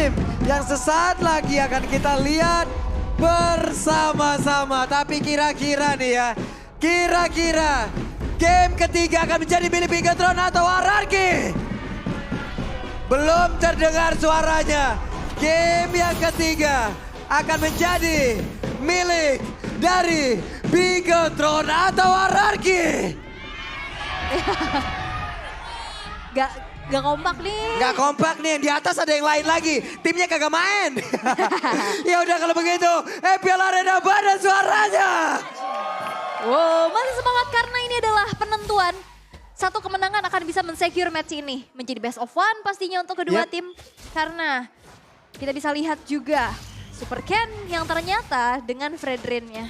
tim yang sesaat lagi akan kita lihat bersama-sama. Tapi kira-kira nih ya, kira-kira game ketiga akan menjadi milik Bigetron atau Ararki? Belum terdengar suaranya. Game yang ketiga akan menjadi milik dari Bigetron atau Ararki? Gak kompak nih. Gak kompak nih, di atas ada yang lain lagi. Timnya kagak main. Ya udah kalau begitu, EPL Arena mana suaranya? Wow, masih semangat karena ini adalah penentuan. Satu kemenangan akan bisa men-secure match ini. Menjadi best of one pastinya untuk kedua tim. Karena kita bisa lihat juga Super Ken yang ternyata dengan Fredrin-nya.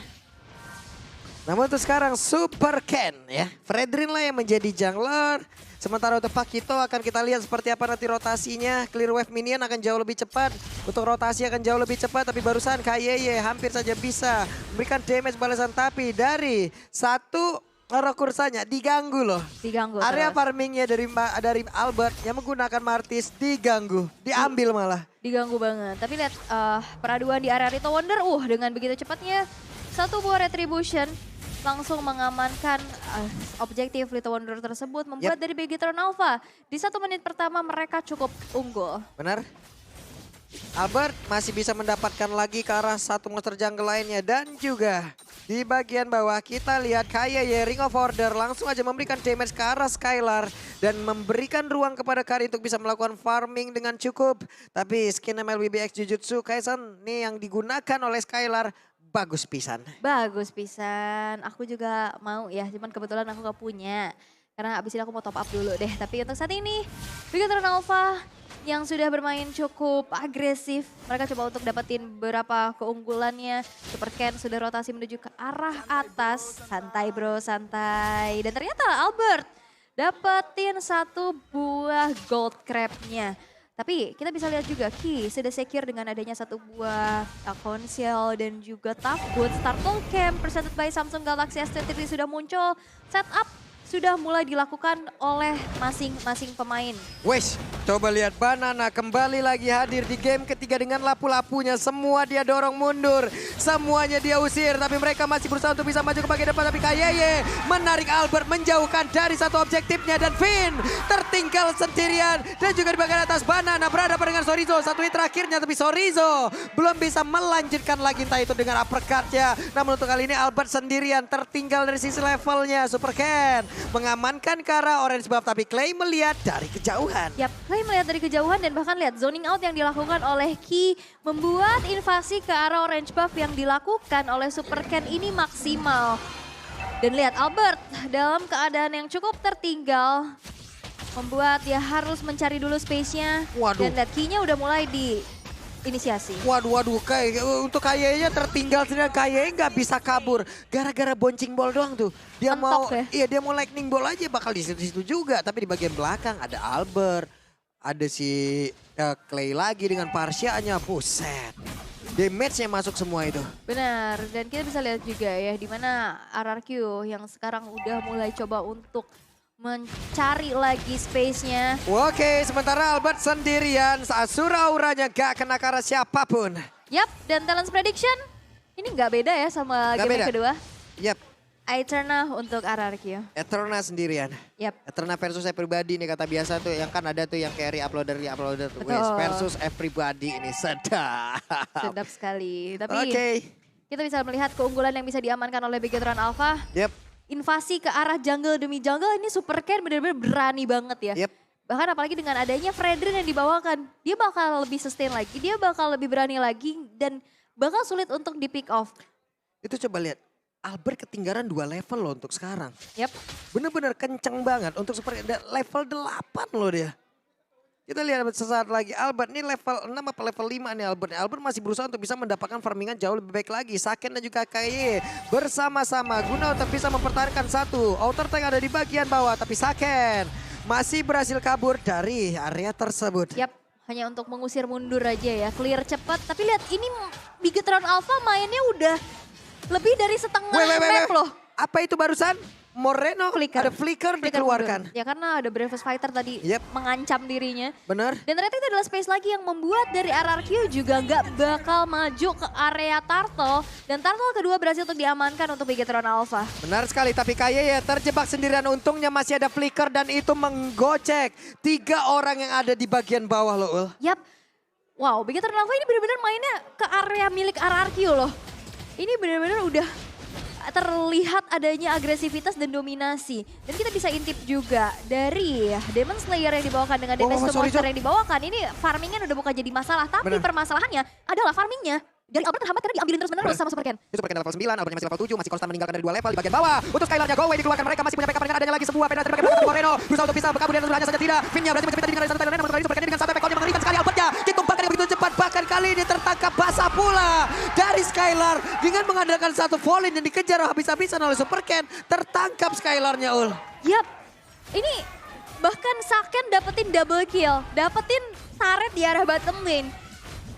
Namun untuk sekarang Super Ken ya. Fredrin lah yang menjadi jungler. Sementara untuk Pakito akan kita lihat seperti apa nanti rotasinya. Clear wave minion akan jauh lebih cepat. Untuk rotasi akan jauh lebih cepat. Tapi barusan KYY hampir saja bisa memberikan damage balasan. Tapi dari satu rekursanya diganggu loh. Diganggu Area terus. farmingnya dari Albert yang menggunakan Martis diganggu. Diambil malah. Diganggu banget. Tapi lihat peraduan di area Rito Wonder. Dengan begitu cepatnya satu buah retribution. Langsung mengamankan objektif Little Wonder tersebut. Membuat dari Bigetron Alpha di 1 menit pertama mereka cukup unggul. Benar. Albert masih bisa mendapatkan lagi ke arah satu monster jungle lainnya. Dan juga di bagian bawah kita lihat KYY Ring of Order langsung aja memberikan damage ke arah Skylar. Dan memberikan ruang kepada Kari untuk bisa melakukan farming dengan cukup. Tapi skin MLBBX Jujutsu Kaisen nih yang digunakan oleh Skylar. Bagus pisan. Bagus pisan. Aku juga mau ya, cuman kebetulan aku gak punya. Karena abis ini aku mau top up dulu deh. Tapi untuk saat ini, Bigetron Alpha yang sudah bermain cukup agresif. Mereka coba untuk dapetin beberapa keunggulannya. Super Ken sudah rotasi menuju ke arah atas. Santai bro, santai. Dan ternyata Albert dapetin satu buah gold crab-nya. Tapi kita bisa lihat juga Ki sudah secure dengan adanya satu buah Konsiel dan juga Tough Boots. Turtle Camp presented by Samsung Galaxy S23 sudah muncul. Setup sudah mulai dilakukan oleh masing-masing pemain. Wes, coba lihat Banana kembali lagi hadir di game ketiga dengan lapu-lapunya. Semua dia dorong mundur, semuanya dia usir. Tapi mereka masih berusaha untuk bisa maju ke bagian depan. Tapi KYY menarik Albert menjauhkan dari satu objektifnya. Dan Finn tertinggal sendirian. Dan juga di bagian atas Banana berhadapan dengan Sorizo. Satu hit terakhirnya tapi Sorizo belum bisa melanjutkan lagi entah itu dengan uppercut-nya. Namun untuk kali ini Albert sendirian tertinggal dari sisi levelnya. Super Ken mengamankan ke arah orange buff tapi Clay melihat dari kejauhan. Yap, Clay melihat dari kejauhan dan bahkan lihat zoning out yang dilakukan oleh Ki membuat invasi ke arah orange buff yang dilakukan oleh Super Ken ini maksimal. Dan lihat Albert dalam keadaan yang cukup tertinggal membuat dia harus mencari dulu space-nya. Dan lihat Ki-nya udah mulai di inisiasi. Waduh, untuk KYY-nya tertinggal sendiri. KYY nggak bisa kabur gara-gara boncing ball doang tuh. Dia mentok mau, ya? iya dia mau lightning ball aja bakal di situ juga. Tapi di bagian belakang ada Albert, ada si Clay lagi dengan Parsia-nya. Buset, damage-nya masuk semua itu. Benar, dan kita bisa lihat juga ya di mana RRQ yang sekarang udah mulai coba untuk mencari lagi space-nya. Oke, sementara Albert sendirian. Asura auranya gak kena ke arah siapapun. Yap, dan Talents Prediction ini nggak beda ya sama game yang kedua. Yap. Aeterna untuk RRQ. Eterna sendirian. Yap. Eterna versus saya pribadi nih kata biasa tuh. Yang kan ada tuh yang carry uploader tuh. Wes, versus everybody ini sedap. Sedap sekali. Tapi kita bisa melihat keunggulan yang bisa diamankan oleh Bigetron Alpha. Yap. Invasi ke arah jungle demi jungle ini Super Ken benar-benar berani banget ya. Yep. Bahkan apalagi dengan adanya Fredrin yang dibawakan. Dia bakal lebih sustain lagi, dia bakal lebih berani lagi dan bakal sulit untuk di pick off. Itu coba lihat, Albert ketinggalan 2 level loh untuk sekarang. Yap. Bener-bener kenceng banget untuk Super level 8 loh dia. Kita lihat sesaat lagi Albert ini level 6 apa level 5 nih Albert. Albert masih berusaha untuk bisa mendapatkan farmingan jauh lebih baik lagi. Saken dan juga KY bersama-sama guna untuk bisa mempertahankan satu. Outer tank ada di bagian bawah tapi Saken masih berhasil kabur dari area tersebut. Yap, hanya untuk mengusir mundur aja ya. Clear cepat tapi lihat ini Bigetron Alpha mainnya udah lebih dari setengah map loh. Apa itu barusan? Moreno ada flicker dikeluarkan. Ya karena ada Bravest Fighter tadi Yep. mengancam dirinya. Bener. Dan ternyata itu adalah space lagi yang membuat dari RRQ juga nggak bakal maju ke area Turtle. Dan Turtle kedua berhasil untuk diamankan untuk Bigetron Alpha. Benar sekali, tapi Kaye terjebak sendirian. Untungnya masih ada flicker dan itu menggocek 3 orang yang ada di bagian bawah loh, Ul. Yap. Wow, Bigetron Alpha ini benar-benar mainnya ke area milik RRQ loh. Ini benar-benar udah terlihat adanya agresivitas dan dominasi. Dan kita bisa intip juga dari Demon Slayer yang dibawakan dengan Damage to Monster yang dibawakan. Ini farmingnya udah bukan jadi masalah. Tapi permasalahannya adalah farmingnya. Dari Albert terhambat karena diambilin terus-menerus sama Super Ken. Super Ken level 9, Albertnya masih level 7, masih konstan meninggalkan dari 2 level di bagian bawah. Untuk Skylarnya Go Away dikeluarkan, mereka masih punya backup dengan adanya lagi sebuah penetrasi dari belakang Moreno. Berusaha untuk bisa kabur dan sebelahnya saja tidak. Finnya berhasil mencemitkan dengan satu Thailand, namun Super Ken dengan satu efek yang mengerikan sekali Albertnya. Ditumpahkan yang begitu cepat, bahkan kali ini tertangkap basah pula dari Skylar. Dengan mengandalkan satu Fallen yang dikejar habis-habisan oleh Super Ken. Tertangkap Skylarnya, Ul. Yap, ini bahkan Saken dapetin double kill, dapetin turret di arah bottom lane.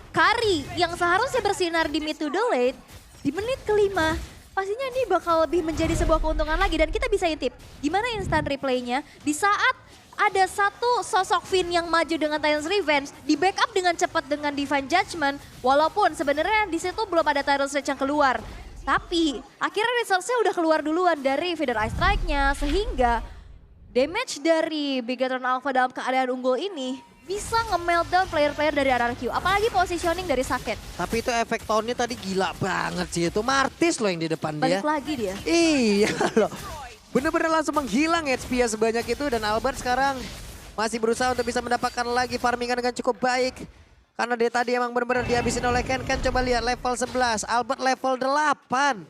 Kari yang seharusnya bersinar di mid to the late, di menit kelima, pastinya ini bakal lebih menjadi sebuah keuntungan lagi. Dan kita bisa intip, gimana instant replaynya di saat ada satu sosok Finn yang maju dengan Titans Revenge, di backup dengan cepat dengan Divine Judgment, walaupun sebenarnya di situ belum ada Tidal Stretch yang keluar. Tapi akhirnya resource-nya udah keluar duluan dari Feather Eye Strike-nya, sehingga damage dari Bigetron Alpha dalam keadaan unggul ini bisa nge-meltdown player-player dari RRQ. Apalagi positioning dari Saket. Tapi itu efek tone-nya tadi gila banget sih. Itu Martis loh yang di depan dia. Balik lagi dia. Iya loh. Bener-bener langsung menghilang HP-nya sebanyak itu. Dan Albert sekarang masih berusaha untuk bisa mendapatkan lagi farmingan dengan cukup baik. Karena dia tadi emang bener-bener dihabisin oleh Ken. Ken coba lihat level 11. Albert level 8.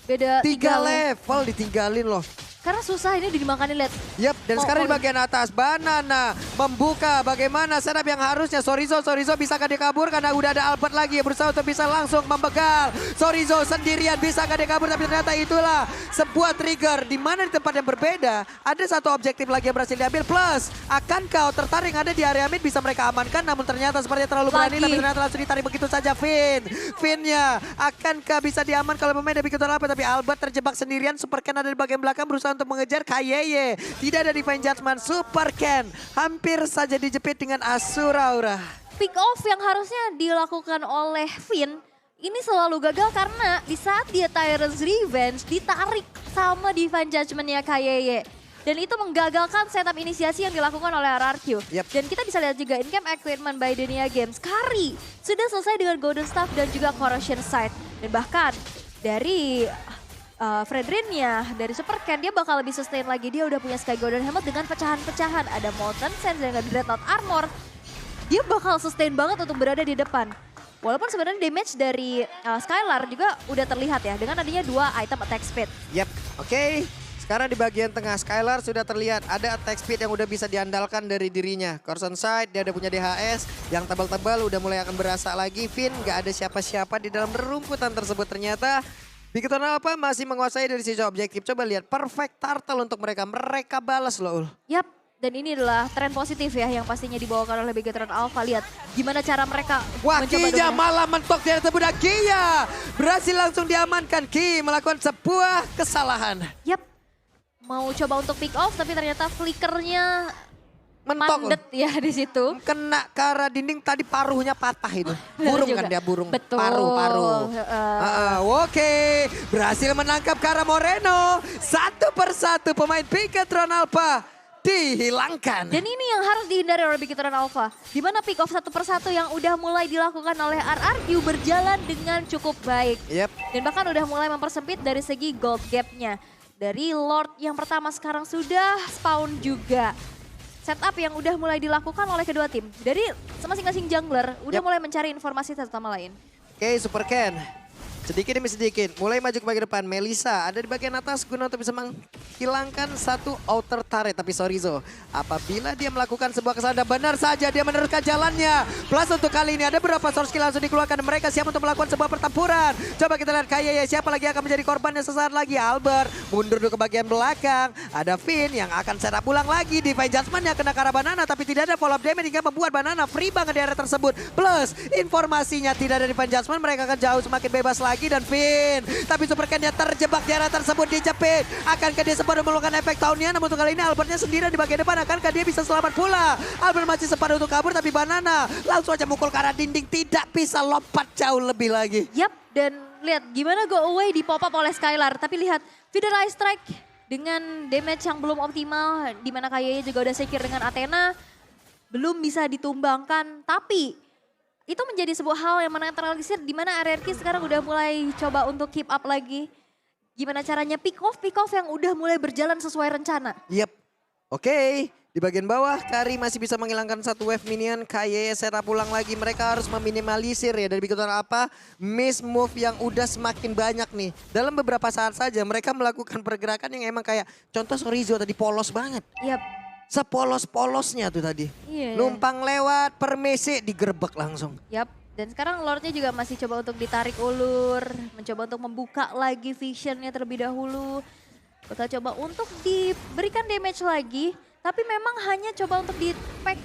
Beda 3 level ditinggalin loh. Karena susah ini dimakanin, lihat. Yap, dan sekarang di bagian atas Banana membuka bagaimana setup yang harusnya Sorizo bisakah dia kabur karena udah ada Albert lagi berusaha untuk bisa langsung membegal. Sorizo sendirian bisakah dia kabur, tapi ternyata itulah sebuah trigger di mana di tempat yang berbeda ada satu objektif lagi yang berhasil diambil, plus akankah tertarik ada di area mid bisa mereka amankan, namun ternyata sepertinya terlalu berani tapi ternyata langsung ditarik begitu saja Finn-nya akankah bisa diaman kalau pemain begitu apa, tapi Albert terjebak sendirian. Super Ken ada di bagian belakang berusaha untuk mengejar Kayeye. Tidak ada Divine Judgment. Super Ken hampir saja dijepit dengan Asuraura. Pick off yang harusnya dilakukan oleh Finn ini selalu gagal karena di saat dia Tyrant's Revenge ditarik sama Divine Judgment-nya Kayeye. Dan itu menggagalkan setup inisiasi yang dilakukan oleh RRQ. Yep. Dan kita bisa lihat juga in-game equipment by Dunia Games. Kari sudah selesai dengan Golden Staff dan juga Corrosion Sight. Dan bahkan dari Fredrinnya dari Super Ken dia bakal lebih sustain lagi. Dia udah punya Sky Golden Helmet dengan pecahan-pecahan. Ada Molten Sense dengan Dreadnought Armor. Dia bakal sustain banget untuk berada di depan. Walaupun sebenarnya damage dari Skylar juga udah terlihat ya. Dengan adanya 2 item attack speed. Yap, oke. Sekarang di bagian tengah Skylar sudah terlihat ada attack speed yang udah bisa diandalkan dari dirinya. Corson Side dia udah punya DHS yang tebal-tebal udah mulai akan berasa lagi. Finn gak ada siapa-siapa di dalam rerumputan tersebut ternyata. Bigetron Alpha masih menguasai dari sisi objektif. Coba lihat perfect turtle untuk mereka. Mereka balas loh. Yap, dan ini adalah tren positif ya yang pastinya dibawakan oleh Bigetron Alpha. Lihat gimana cara mereka mencoba Kiya malah mentok di atas budak Kiya. Berhasil langsung diamankan. Ki melakukan sebuah kesalahan. Yap, mau coba untuk pick off tapi ternyata flickernya mentok mandet ya di situ. Kena ke arah dinding tadi paruhnya patah itu. Burung kan dia burung. Betul. Paru-paru. Oke. Berhasil menangkap Kara Moreno. Satu persatu pemain Bigetron Alpha dihilangkan. Dan ini yang harus dihindari oleh Bigetron Alpha. Di mana pick off satu persatu yang udah mulai dilakukan oleh RRQ berjalan dengan cukup baik. Yep. Dan bahkan udah mulai mempersempit dari segi gold gap-nya. Dari Lord yang pertama sekarang sudah spawn juga. Setup yang udah mulai dilakukan oleh kedua tim. Dari masing-masing jungler udah mulai mencari informasi satu sama lain. Oke, Super Ken. Sedikit demi sedikit, mulai maju ke bagian depan. Melissa ada di bagian atas guna untuk bisa menghilangkan satu outer turret. Tapi Sorizo, apabila dia melakukan sebuah kesalahan, benar saja dia meneruskan jalannya. Plus untuk kali ini ada beberapa source skill langsung dikeluarkan. Mereka siap untuk melakukan sebuah pertempuran. Coba kita lihat Kayeye, siapa lagi yang akan menjadi korbannya sesaat lagi. Albert mundur dulu ke bagian belakang. Ada Finn yang akan setup ulang lagi. Divine Judgment yang kena ke arah Banana, tapi tidak ada follow up damage hingga membuat Banana free banget di area tersebut. Plus informasinya tidak ada Divine Judgment, mereka akan jauh semakin bebas lagi. lagi dan Finn. Tapi Super Ken dia terjebak di area tersebut, dijepit. Akankah dia sempat melakukan efek tahunnya? Namun untuk kali ini Albertnya sendirian di bagian depan. Akankah dia bisa selamat pula? Albert masih sempat untuk kabur tapi Banana langsung aja mukul ke arah dinding. Tidak bisa lompat jauh lebih lagi. Yap, dan lihat gimana go away di pop up oleh Skylar. Tapi lihat Feeder Eye Strike dengan damage yang belum optimal. Dimana kayaknya juga udah secure dengan Athena. Belum bisa ditumbangkan. Tapi itu menjadi sebuah hal yang menetralisir di mana RRQ sekarang udah mulai coba untuk keep up lagi. Gimana caranya pick off yang udah mulai berjalan sesuai rencana. Yep. Oke. Di bagian bawah, Kari masih bisa menghilangkan satu wave minion. Kaye setup ulang lagi. Mereka harus meminimalisir ya. Dari begitu apa, miss move yang udah semakin banyak nih. Dalam beberapa saat saja mereka melakukan pergerakan yang emang kayak contoh Sorizo tadi polos banget. Yap. Sepolos-polosnya tuh tadi. Iya. Numpang lewat, permisi digerebek langsung. Yap. Dan sekarang Lordnya juga masih coba untuk ditarik ulur. Mencoba untuk membuka lagi visionnya terlebih dahulu. Bakal coba untuk diberikan damage lagi. Tapi memang hanya coba untuk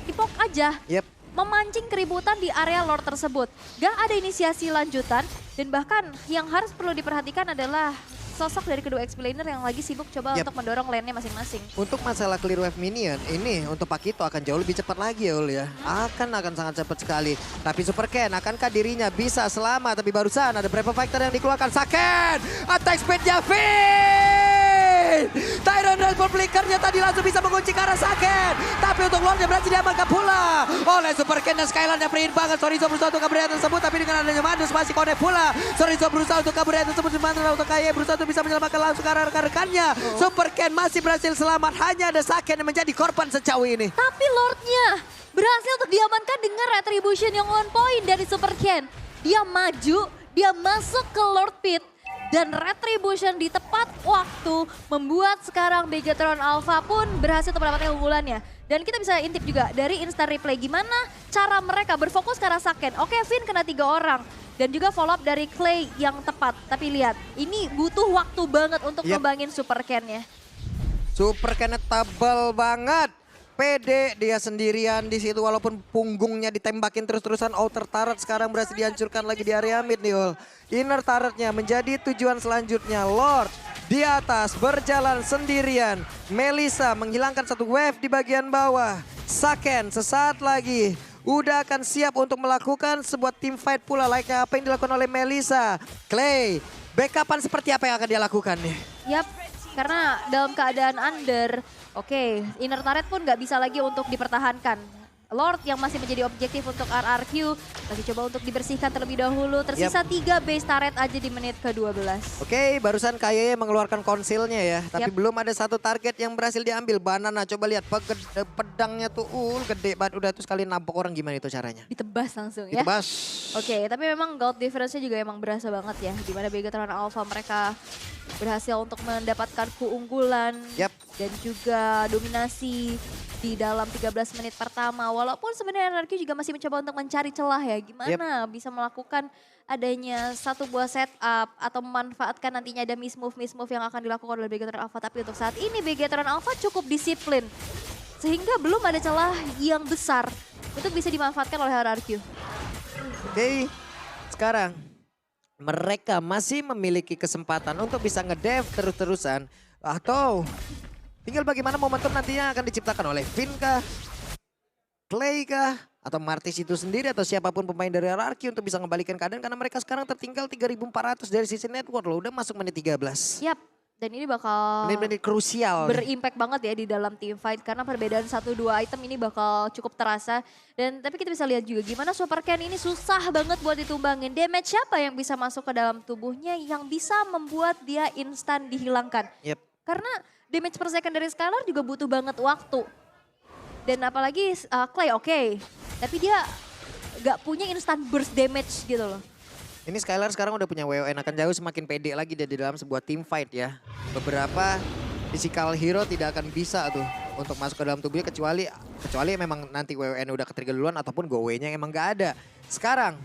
dipok aja. Yep. Memancing keributan di area Lord tersebut. Gak ada inisiasi lanjutan. Dan bahkan yang harus perlu diperhatikan adalah sosok dari kedua explainer yang lagi sibuk coba untuk mendorong lane-nya masing-masing. Untuk masalah clear wave minion, ini untuk Pakito akan jauh lebih cepat lagi ya Ul ya. Akan sangat cepat sekali. Tapi Super Ken, akankah dirinya bisa selamat? Tapi barusan ada beberapa fighter yang dikeluarkan. Saken! Attack speed-nya Finn! Tyron dan Flickernya tadi langsung bisa mengunci ke arah Saken. Tapi untuk Lordnya berhasil diamankan pula oleh Super Ken dan Skylar yang free banget. Sorizo berusaha untuk kabur dari tersebut, tapi dengan adanya Madus masih connect pula. Sorizo berusaha untuk kabur dari tersebut, sementara untuk Kaye berusaha untuk bisa menyelamatkan langsung ke arah rekan-rekannya. Super Ken masih berhasil selamat, hanya ada Saken yang menjadi korban sejauh ini. Tapi Lordnya berhasil untuk diamankan dengan retribution yang on point dari Super Ken. Dia maju, dia masuk ke Lord Pit. Dan retribution di tepat waktu membuat sekarang Begatron Alpha pun berhasil untuk mendapatkan unggulannya. Dan kita bisa intip juga dari instant replay gimana cara mereka berfokus ke arah Saken. Oke, Finn kena 3 orang. Dan juga follow up dari Clay yang tepat. Tapi lihat, ini butuh waktu banget untuk ngembangin Super Ken-nya. Super Ken-nya tebal banget. Pede dia sendirian di situ walaupun punggungnya ditembakin terus-terusan. Outer turret sekarang berhasil dihancurkan lagi di area mid nih Ul. Inner turretnya menjadi tujuan selanjutnya. Lord di atas berjalan sendirian. Melissa menghilangkan satu wave di bagian bawah. Saken sesaat lagi udah akan siap untuk melakukan sebuah team fight pula. Like apa yang dilakukan oleh Melissa. Clay, backupan seperti apa yang akan dia lakukan nih? Yap, karena dalam keadaan under, oke, inner turret pun nggak bisa lagi untuk dipertahankan. Lord yang masih menjadi objektif untuk RRQ lagi coba untuk dibersihkan terlebih dahulu. Tersisa 3 base turret aja di menit ke-12. Oke, barusan Kaye mengeluarkan konsilnya ya. Tapi belum ada satu target yang berhasil diambil. Banana coba lihat pedangnya tuh gede banget. Udah tuh sekali nampok orang, gimana itu caranya? Ditebas langsung ya. Ditebas. Oke, tapi memang gold difference-nya juga emang berasa banget ya. Dimana Begatron Alpha mereka berhasil untuk mendapatkan keunggulan. Dan juga dominasi di dalam 13 menit pertama. Walaupun sebenarnya RRQ juga masih mencoba untuk mencari celah ya. Gimana bisa melakukan adanya satu buah setup atau memanfaatkan nantinya ada miss move yang akan dilakukan oleh Begatron Alpha. Tapi untuk saat ini Begatron Alpha cukup disiplin. Sehingga belum ada celah yang besar untuk bisa dimanfaatkan oleh RRQ. Oke, sekarang mereka masih memiliki kesempatan untuk bisa ngedev terus-terusan. Atau tinggal bagaimana momentum nantinya akan diciptakan oleh Finn kah, Clay kah, atau Martis itu sendiri atau siapapun pemain dari RRQ untuk bisa ngebalikan keadaan. Karena mereka sekarang tertinggal 3.400 dari sisi network loh, udah masuk menit 13. Yap, dan ini bakal menit-menit krusial. Berimpact banget ya di dalam team fight. Karena perbedaan 1-2 item ini bakal cukup terasa. Dan tapi kita bisa lihat juga gimana Super Ken ini susah banget buat ditumbangin. Damage siapa yang bisa masuk ke dalam tubuhnya yang bisa membuat dia instan dihilangkan. Karena damage per second dari Skylar juga butuh banget waktu. Dan apalagi Clay oke. Tapi dia gak punya instant burst damage gitu loh. Ini Skylar sekarang udah punya WON, akan jauh semakin pede lagi di dalam sebuah team fight ya. Beberapa physical hero tidak akan bisa tuh untuk masuk ke dalam tubuhnya kecuali memang nanti WON udah ketrigger duluan ataupun go-away-nya emang gak ada. Sekarang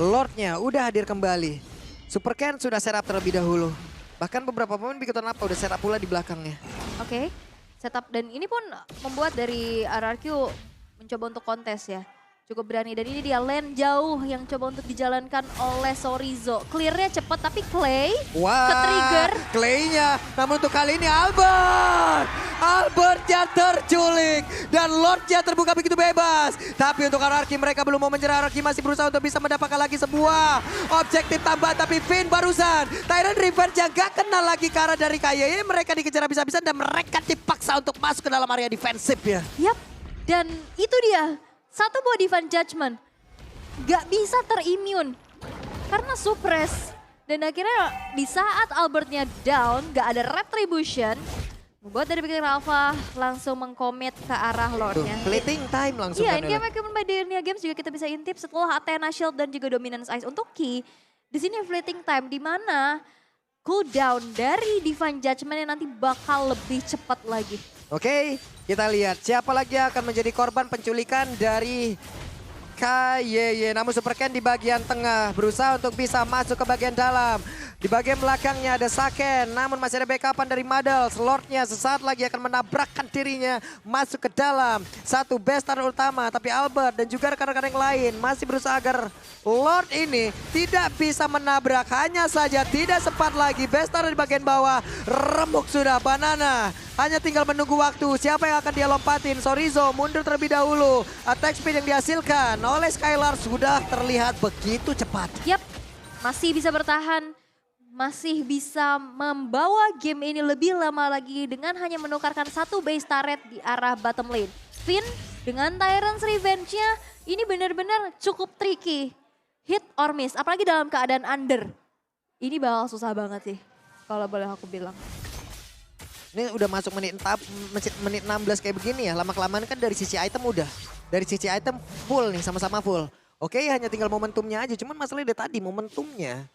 Lordnya udah hadir kembali. Super Ken sudah setup terlebih dahulu. Bahkan beberapa pemain Begatron Alpha udah setup pula di belakangnya. Oke, setup dan ini pun membuat dari RRQ mencoba untuk kontes ya. cukup berani. Dan ini dia lane jauh yang coba untuk dijalankan oleh Sorizo. Clearnya cepat tapi Clay ke-trigger. Clay-nya. Namun untuk kali ini Albertnya terculik. Dan Lordnya terbuka begitu bebas. Tapi untuk Ararki mereka belum mau menyerah. Ararki masih berusaha untuk bisa mendapatkan lagi sebuah objektif tambahan. Tapi Finn barusan. Tyrant Revenge yang gak kenal lagi ke arah dari KYY. Mereka dikejar habis-habisan dan mereka dipaksa untuk masuk ke dalam area defensif ya. Yap, dan itu dia. Satu buah Divine Judgment gak bisa terimmune karena suppress. Dan akhirnya di saat Albertnya down, gak ada retribution. Membuat dari Big Alpha langsung mengkomit ke arah Lordnya. Fleeting time langsung. Iya, in-game equipment by Denia Games juga kita bisa intip setelah Athena Shield dan juga Dominance Ice. Untuk Key, di sini fleeting time di mana cooldown dari Divine Judgment yang nanti bakal lebih cepat lagi. Oke, kita lihat siapa lagi yang akan menjadi korban penculikan dari KYY. Namun Super Ken di bagian tengah berusaha untuk bisa masuk ke bagian dalam. Di bagian belakangnya ada Saken, namun masih ada backupan dari Madels. Lordnya sesaat lagi akan menabrakkan dirinya masuk ke dalam. Satu bestar utama, tapi Albert dan juga rekan-rekan yang lain masih berusaha agar Lord ini tidak bisa menabrak. Hanya saja tidak sempat lagi. Bestar di bagian bawah, remuk sudah Banana. Hanya tinggal menunggu waktu. Siapa yang akan dia lompatin? Sorizo mundur terlebih dahulu. Attack speed yang dihasilkan oleh Skylar sudah terlihat begitu cepat. Yap, masih bisa bertahan. Masih bisa membawa game ini lebih lama lagi dengan hanya menukarkan satu base turret di arah bottom lane. Finn dengan Tyrant's Revenge-nya ini benar-benar cukup tricky. Hit or miss, apalagi dalam keadaan under. Ini bakal susah banget sih, kalau boleh aku bilang. Ini udah masuk menit 16 kayak begini ya, lama-kelamaan kan dari sisi item udah. Dari sisi item full nih, sama-sama full. Oke, hanya tinggal momentumnya aja, cuman masalahnya dari tadi momentumnya.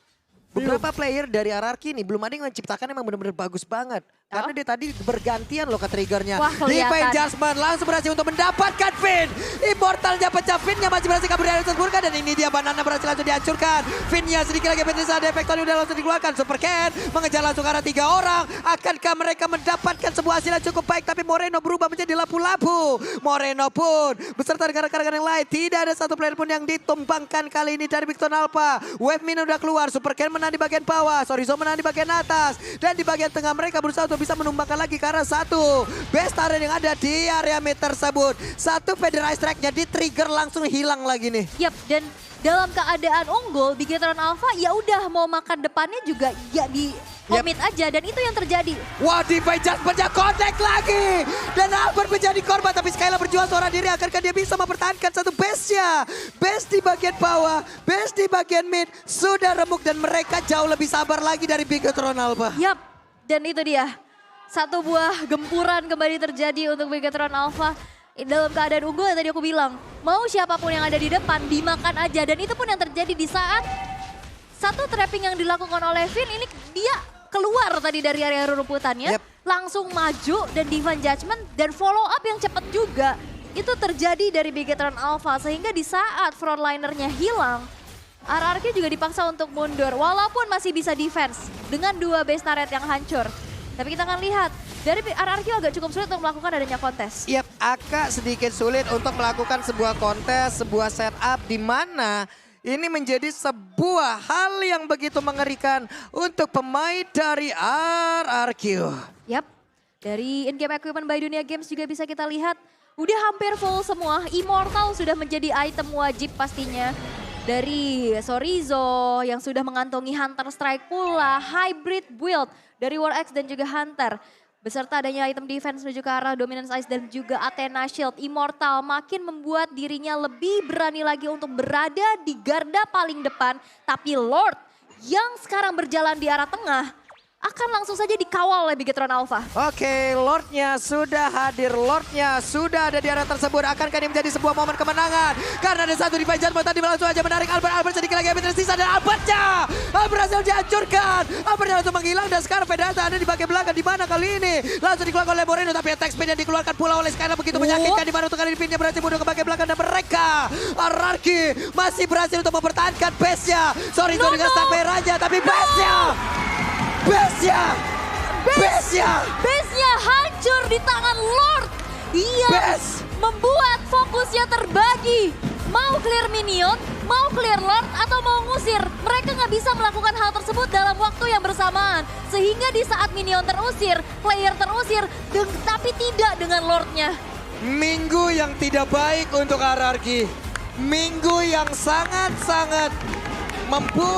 Beberapa player dari Ararki nih belum ada yang menciptakan emang benar-benar bagus banget. Karena dia tadi bergantian loh ke triggernya. Divine Judgment langsung berhasil untuk mendapatkan Finn. Immortalnya pecah, Finnnya masih berhasil kabur dari atas Burka. Dan ini dia Banana berhasil langsung dihancurkan. Finnnya sedikit lagi Petrisa ada efek tadi udah langsung dikeluarkan. Super Ken mengejar langsung ke arah 3 orang. Akankah mereka mendapatkan sebuah hasil yang cukup baik. Tapi Moreno berubah menjadi lapu-lapu. Moreno pun beserta rekan-rekan yang lain. Tidak ada satu player pun yang ditumbangkan kali ini dari Victor Alpha. Wave Min udah keluar. Super Ken menang di bagian bawah. Sorizo menang di bagian atas. Dan di bagian tengah mereka berusaha untuk bisa menumbangkan lagi karena satu best turret yang ada di area mid tersebut. Satu Federal Strike-nya di trigger langsung hilang lagi nih. Yap, dan dalam keadaan unggul Bigetron Alpha ya udah mau makan depannya juga ya di komit aja dan itu yang terjadi. Wah, Divine Judgment-nya connect lagi. Dan Albert menjadi korban tapi Skylar berjuang seorang diri. Akankah dia bisa mempertahankan satu base-nya? Base di bagian bawah, base di bagian mid sudah remuk dan mereka jauh lebih sabar lagi dari Bigetron Alpha. Yap, dan itu dia. Satu buah gempuran kembali terjadi untuk Bigetron Alpha. Dalam keadaan unggul yang tadi aku bilang, mau siapapun yang ada di depan dimakan aja. Dan itu pun yang terjadi di saat satu trapping yang dilakukan oleh Finn ini dia keluar tadi dari area rerumputannya. Langsung maju dan Divine Judgment dan follow up yang cepat juga. Itu terjadi dari Bigetron Alpha sehingga di saat frontlinernya hilang, RRQ juga dipaksa untuk mundur walaupun masih bisa defense dengan 2 base turret yang hancur. Tapi kita akan lihat, dari RRQ agak cukup sulit untuk melakukan adanya kontes. Yap, agak sedikit sulit untuk melakukan sebuah kontes, sebuah setup di mana ini menjadi sebuah hal yang begitu mengerikan untuk pemain dari RRQ. Yap, dari in-game equipment by Dunia Games juga bisa kita lihat, udah hampir full semua. Immortal sudah menjadi item wajib pastinya. Dari Sorizo yang sudah mengantongi Hunter Strike pula, hybrid build dari War X dan juga Hunter. Beserta adanya item defense menuju ke arah Dominance Ice dan juga Athena Shield. Immortal makin membuat dirinya lebih berani lagi untuk berada di garda paling depan. Tapi Lord yang sekarang berjalan di arah tengah akan langsung saja dikawal oleh Bigetron Alpha. Oke, Lordnya sudah hadir, Lordnya sudah ada di area tersebut. Akankah ini menjadi sebuah momen kemenangan? Karena ada satu Divine Judgment tadi langsung aja menarik Albert sedikit lagi habis tersisa dan Albertnya berhasil dihancurkan. Albertnya langsung menghilang dan sekarang Federasi ada di bagian belakang. Di mana kali ini? Langsung dikeluarkan oleh Moreno tapi attack speed yang dikeluarkan pula oleh Skylar begitu menyakitkan. Di mana untuk kali ini Pinnya berhasil mundur ke bagian belakang dan mereka Ararki masih berhasil untuk mempertahankan base-nya. Sorry dengan start merahnya tapi base-nya Base-nya hancur di tangan Lord. Ia membuat fokusnya terbagi. mau clear minion, mau clear lord, atau mau ngusir. Mereka nggak bisa melakukan hal tersebut dalam waktu yang bersamaan. Sehingga di saat minion terusir, player terusir, tapi tidak dengan lordnya. Minggu yang tidak baik untuk RRQ. Minggu yang sangat-sangat membuat